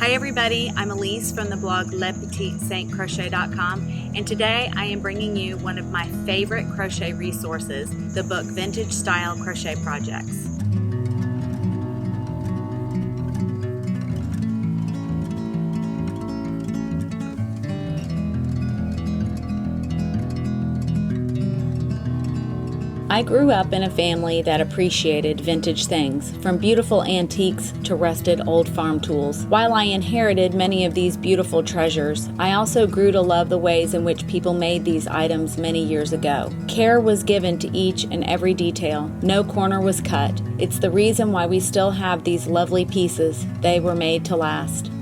Hi everybody, I'm Elise from the blog LePetitSaintCrochet.com, and today I am bringing you one of my favorite crochet resources, the book Vintage Style Crochet Projects. I grew up in a family that appreciated vintage things, from beautiful antiques to rusted old farm tools. While I inherited many of these beautiful treasures, I also grew to love the ways in which people made these items many years ago. Care was given to each and every detail. No corner was cut. It's the reason why we still have these lovely pieces. They were made to last.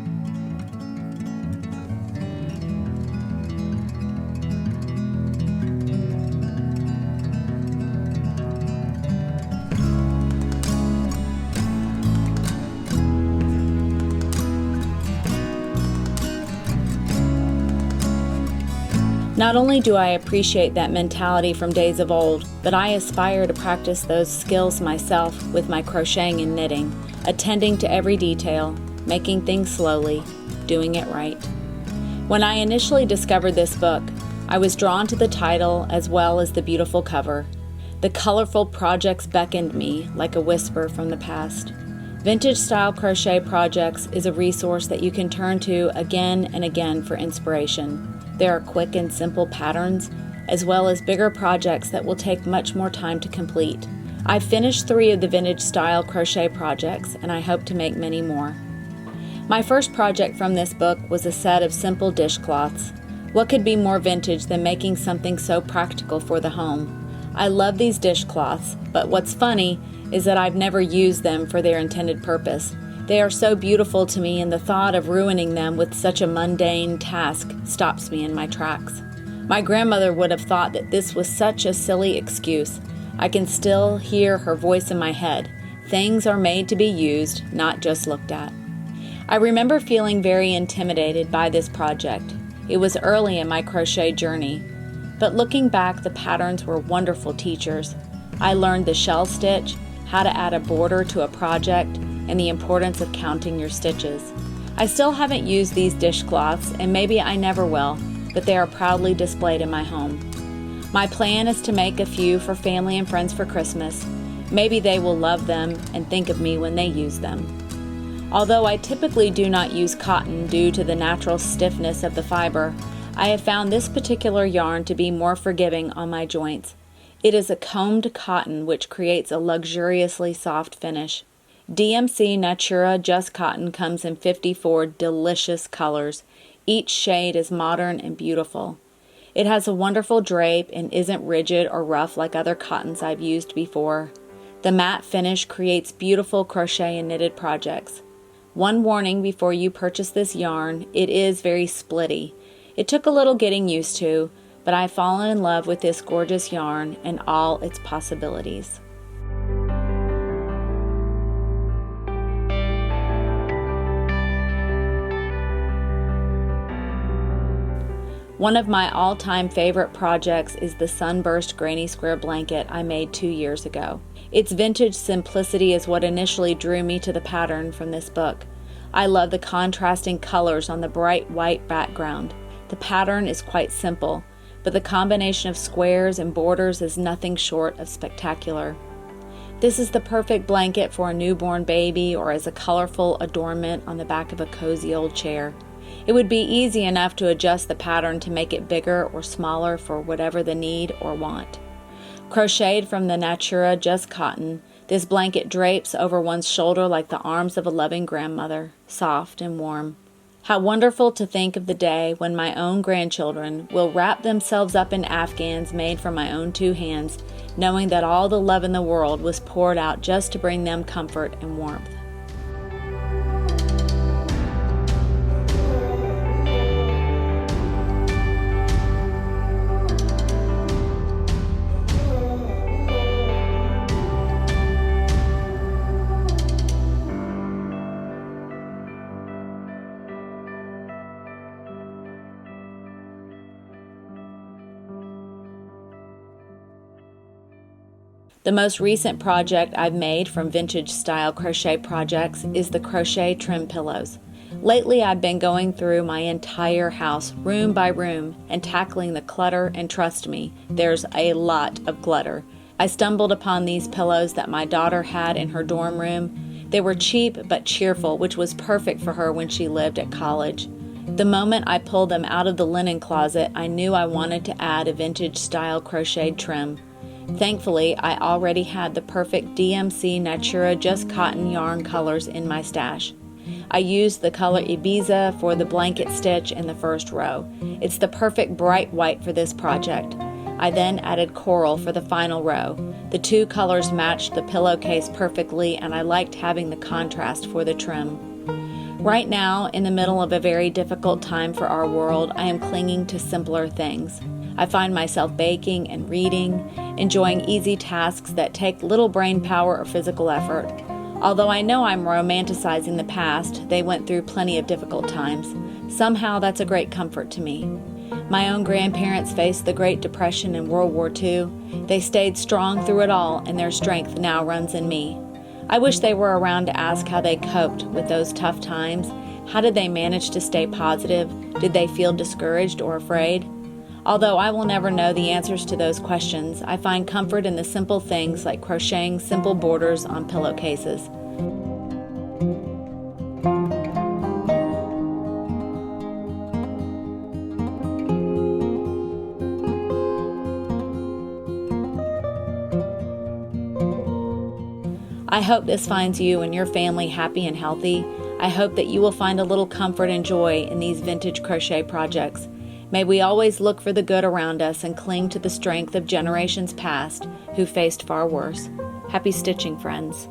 Not only do I appreciate that mentality from days of old, but I aspire to practice those skills myself with my crocheting and knitting, attending to every detail, making things slowly, doing it right. When I initially discovered this book, I was drawn to the title as well as the beautiful cover. The colorful projects beckoned me like a whisper from the past. Vintage Style Crochet Projects is a resource that you can turn to again and again for inspiration. There are quick and simple patterns, as well as bigger projects that will take much more time to complete. I've finished 3 of the Vintage Style Crochet Projects, and I hope to make many more. My first project from this book was a set of simple dishcloths. What could be more vintage than making something so practical for the home? I love these dishcloths, but what's funny is that I've never used them for their intended purpose. They are so beautiful to me, and the thought of ruining them with such a mundane task stops me in my tracks. My grandmother would have thought that this was such a silly excuse. I can still hear her voice in my head. Things are made to be used, not just looked at. I remember feeling very intimidated by this project. It was early in my crochet journey, but looking back, the patterns were wonderful teachers. I learned the shell stitch, how to add a border to a project, and the importance of counting your stitches. I still haven't used these dishcloths, and maybe I never will, but they are proudly displayed in my home. My plan is to make a few for family and friends for Christmas. Maybe they will love them and think of me when they use them. Although I typically do not use cotton due to the natural stiffness of the fiber, I have found this particular yarn to be more forgiving on my joints. It is a combed cotton which creates a luxuriously soft finish. DMC Natura Just Cotton comes in 54 delicious colors. Each shade is modern and beautiful. It has a wonderful drape and isn't rigid or rough like other cottons I've used before. The matte finish creates beautiful crochet and knitted projects. One warning before you purchase this yarn, it is very splitty. It took a little getting used to, but I've fallen in love with this gorgeous yarn and all its possibilities. One of my all-time favorite projects is the Sunburst Granny Square blanket I made 2 years ago. Its vintage simplicity is what initially drew me to the pattern from this book. I love the contrasting colors on the bright white background. The pattern is quite simple, but the combination of squares and borders is nothing short of spectacular. This is the perfect blanket for a newborn baby or as a colorful adornment on the back of a cozy old chair. It would be easy enough to adjust the pattern to make it bigger or smaller for whatever the need or want. Crocheted from the Natura Just Cotton, this blanket drapes over one's shoulder like the arms of a loving grandmother, soft and warm. How wonderful to think of the day when my own grandchildren will wrap themselves up in afghans made from my own 2 hands, knowing that all the love in the world was poured out just to bring them comfort and warmth. The most recent project I've made from Vintage Style Crochet Projects is the crochet trim pillows. Lately, I've been going through my entire house, room by room, and tackling the clutter, and trust me, there's a lot of clutter. I stumbled upon these pillows that my daughter had in her dorm room. They were cheap but cheerful, which was perfect for her when she lived at college. The moment I pulled them out of the linen closet, I knew I wanted to add a vintage style crocheted trim. Thankfully, I already had the perfect DMC Natura Just Cotton yarn colors in my stash. I used the color Ibiza for the blanket stitch in the first row. It's the perfect bright white for this project. I then added coral for the final row. The two colors matched the pillowcase perfectly, and I liked having the contrast for the trim. Right now, in the middle of a very difficult time for our world, I am clinging to simpler things. I find myself baking and reading, enjoying easy tasks that take little brain power or physical effort. Although I know I'm romanticizing the past, they went through plenty of difficult times. Somehow that's a great comfort to me. My own grandparents faced the Great Depression and World War II. They stayed strong through it all, and their strength now runs in me. I wish they were around to ask how they coped with those tough times. How did they manage to stay positive? Did they feel discouraged or afraid? Although I will never know the answers to those questions, I find comfort in the simple things like crocheting simple borders on pillowcases. I hope this finds you and your family happy and healthy. I hope that you will find a little comfort and joy in these vintage crochet projects. May we always look for the good around us and cling to the strength of generations past who faced far worse. Happy stitching, friends.